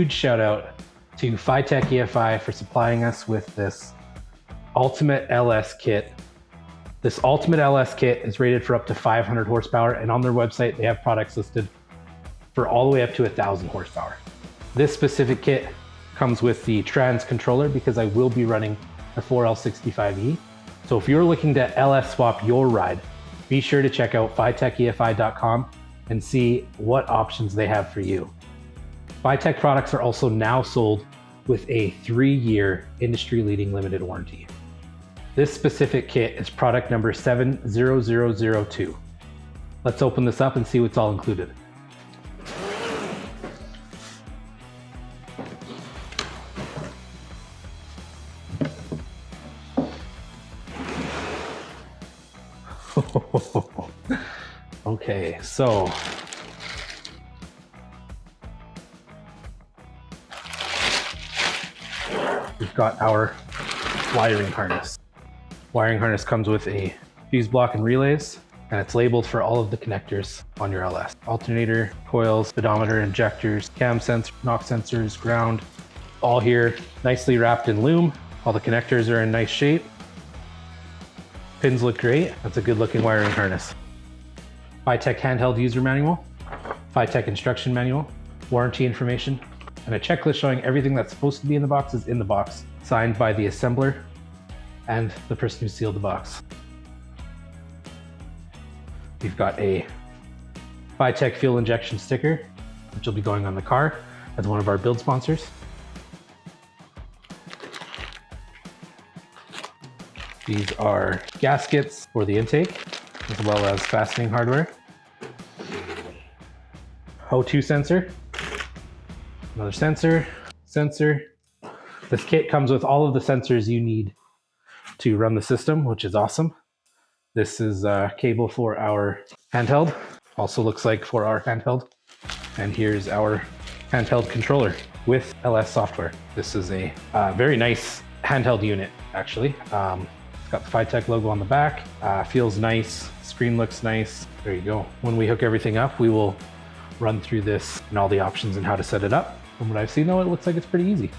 huge shout out to FiTech EFI for supplying us with this Ultimate LS kit. This Ultimate LS kit is rated for up to 500 horsepower, and on their website, they have products listed for all the way up to 1,000 horsepower. This specific kit comes with the trans controller because I will be running a 4L65E. So if you're looking to LS swap your ride, be sure to check out FiTechEFI.com and see what options they have for you. FiTech products are also now sold with a 3-year industry-leading limited warranty. This specific kit is product number 70002. Let's open this up and see what's all included. Okay, so we've got our wiring harness. Wiring harness comes with a fuse block and relays, and it's labeled for all of the connectors on your LS. Alternator, coils, speedometer, injectors, cam sensor, knock sensors, ground, all here nicely wrapped in loom. All the connectors are in nice shape. Pins look great. That's a good looking wiring harness. FiTech handheld user manual, FiTech instruction manual, warranty information, and a checklist showing everything that's supposed to be in the box is in the box, signed by the assembler and the person who sealed the box. We've got a FiTech fuel injection sticker, which will be going on the car as one of our build sponsors. These are gaskets for the intake, as well as fastening hardware. O2 sensor, another sensor. This kit comes with all of the sensors you need to run the system, which is awesome. This is a cable for our handheld, also looks like for our handheld. And here's our handheld controller with LS software. This is a very nice handheld unit, actually. It's got the FiTech logo on the back, feels nice, screen looks nice. There you go. When we hook everything up, we will run through this and all the options and how to set it up. From what I've seen though, it looks like it's pretty easy.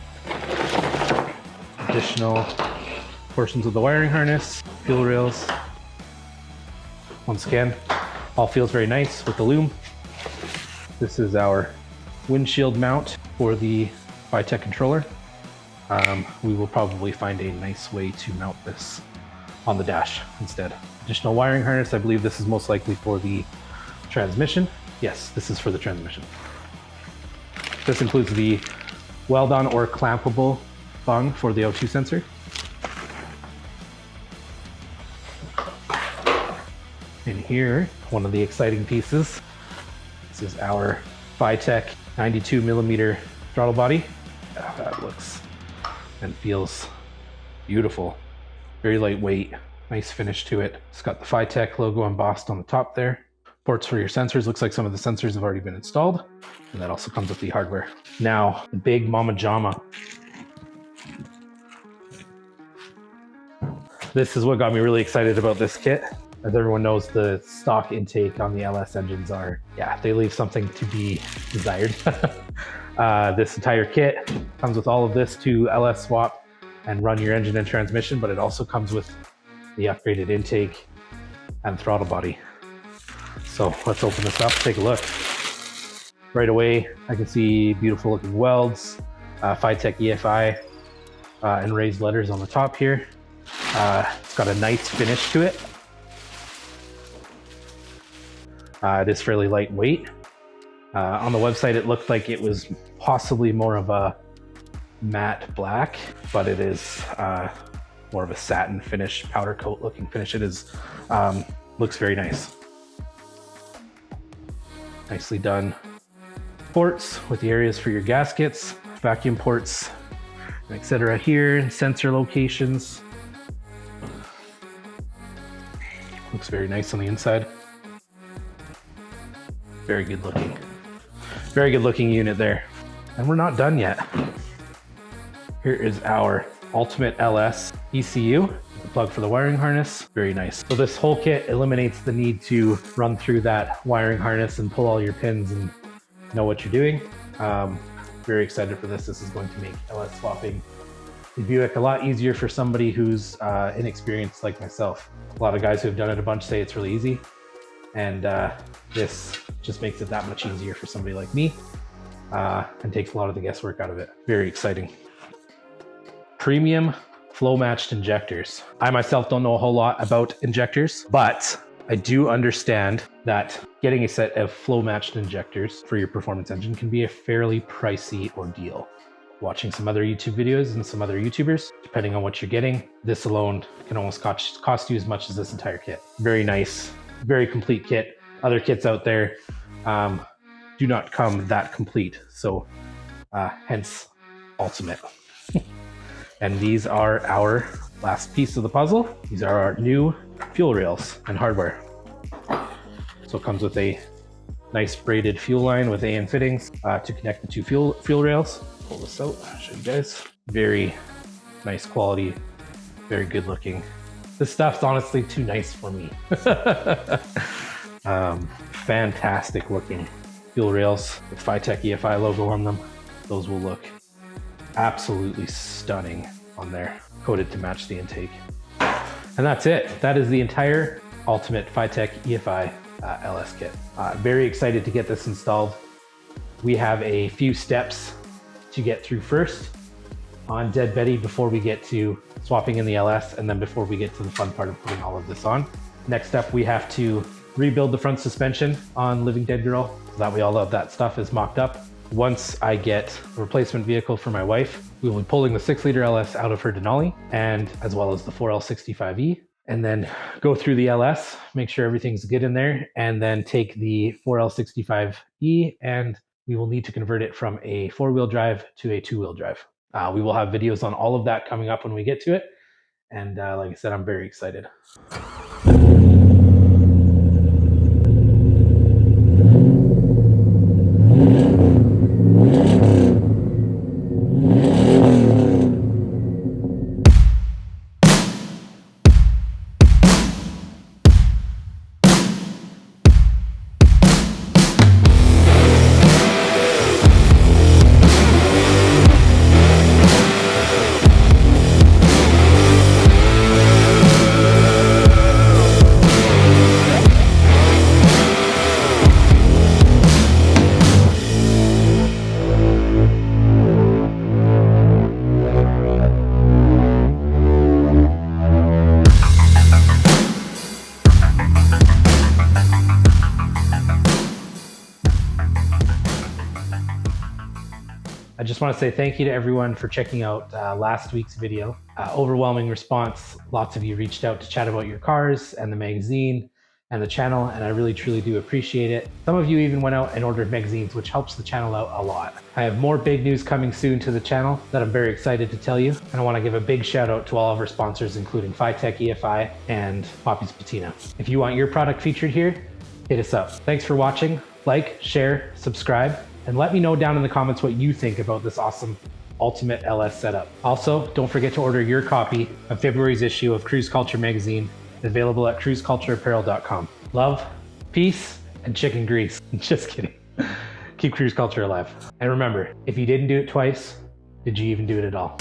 Additional portions of the wiring harness, fuel rails. Once again, all feels very nice with the loom. This is our windshield mount for the FiTech controller. We will probably find a nice way to mount this on the dash instead. Additional wiring harness, I believe this is most likely for the transmission. Yes, this is for the transmission. This includes the weld-on or clampable thong for the O2 sensor. And here, one of the exciting pieces. This is our FiTech 92mm throttle body. That looks and feels beautiful. Very lightweight, nice finish to it. It's got the FiTech logo embossed on the top there. Ports for your sensors. Looks like some of the sensors have already been installed. And that also comes with the hardware. Now, the big mama jama. This is what got me really excited about this kit. As everyone knows, the stock intake on the LS engines are, they leave something to be desired. This entire kit comes with all of this to LS swap and run your engine and transmission, but it also comes with the upgraded intake and throttle body. So let's open this up, take a look. Right away, I can see beautiful looking welds, FiTech EFI, and raised letters on the top here. It's got a nice finish to it. It is fairly lightweight. On the website, it looked like it was possibly more of a matte black, but it is more of a satin finish, powder coat looking finish. It is, looks very nice. Nicely done. Ports with the areas for your gaskets, vacuum ports, etc. here, sensor locations. Looks very nice on the inside. Very good looking unit there. And we're not done yet. Here is our Ultimate LS ECU, the plug for the wiring harness. Very nice. So this whole kit eliminates the need to run through that wiring harness and pull all your pins and know what you're doing. Very excited for this. This is going to make LS swapping in Buick a lot easier for somebody who's inexperienced like myself. A lot of guys who have done it a bunch say it's really easy, and this just makes it that much easier for somebody like me and takes a lot of the guesswork out of it. Very exciting. Premium flow matched injectors. I myself don't know a whole lot about injectors, but I do understand that getting a set of flow matched injectors for your performance engine can be a fairly pricey ordeal. Watching some other YouTube videos and some other YouTubers, depending on what you're getting, this alone can almost cost you as much as this entire kit. Very nice, very complete kit. Other kits out there do not come that complete, so hence Ultimate. And these are our last piece of the puzzle. These are our new fuel rails and hardware. So it comes with a nice braided fuel line with AN fittings to connect the two fuel rails. Pull this out, show you guys. Very nice quality, very good looking. This stuff's honestly too nice for me. Fantastic looking fuel rails with FiTech EFI logo on them. Those will look absolutely stunning on there, coated to match the intake. And that's it. That is the entire Ultimate FiTech EFI LS kit. Very excited to get this installed. We have a few steps to get through first on Dead Betty before we get to swapping in the LS, and then before we get to the fun part of putting all of this on. Next up, we have to rebuild the front suspension on Living Dead Girl, so that way all of that stuff is mocked up. Once I get a replacement vehicle for my wife, we will be pulling the 6-liter LS out of her Denali, and as well as the 4L65E, and then go through the LS, make sure everything's good in there, and then take the 4L65E, and we will need to convert it from a 4-wheel drive to a 2-wheel drive. We will have videos on all of that coming up when we get to it, and like I said, I'm very excited. I just want to say thank you to everyone for checking out last week's video. Overwhelming response. Lots of you reached out to chat about your cars and the magazine and the channel, and I really truly do appreciate it. Some of you even went out and ordered magazines, which helps the channel out a lot. I have more big news coming soon to the channel that I'm very excited to tell you, and I want to give a big shout out to all of our sponsors, including FiTech EFI and Poppy's Patina. If you want your product featured here, hit us up. Thanks for watching. Like, share, subscribe, and let me know down in the comments what you think about this awesome Ultimate LS setup. Also, don't forget to order your copy of February's issue of Cruise Culture magazine, available at cruisecultureapparel.com. Love, peace, and chicken grease. Just kidding. Keep Cruise Culture alive. And remember, if you didn't do it twice, did you even do it at all?